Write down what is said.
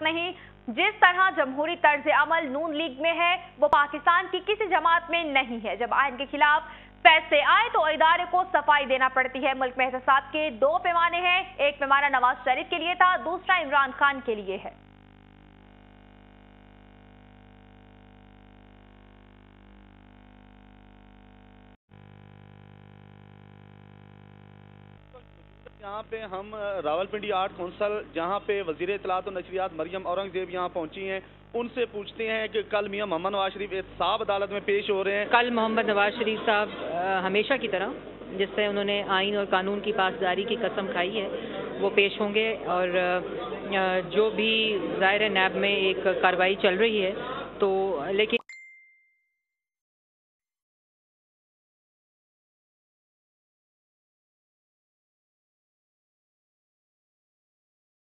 नहीं। जिस तरह जमहूरी तर्ज अमल नून लीग में है वो पाकिस्तान की किसी जमात में नहीं है। जब आइन के खिलाफ फैसले आए तो इदारे को सफाई देना पड़ती है। मुल्क में एहतसाब के दो पैमाने हैं, एक पैमाना नवाज शरीफ के लिए था, दूसरा इमरान खान के लिए है। यहाँ पे हम रावलपिंडी आर्ट कौंसल जहाँ पे वजीर इत्तलात और नशरियात मरियम औरंगजेब यहाँ पहुंची हैं, उनसे पूछते हैं कि कल मियां मोहम्मद नवाज शरीफ एहतसाब अदालत में पेश हो रहे हैं। कल मोहम्मद नवाज शरीफ साहब हमेशा की तरह जिससे उन्होंने आइन और कानून की पासदारी की कसम खाई है वो पेश होंगे और जो भी ज़ाहिर नैब में एक कार्रवाई चल रही है तो लेकिन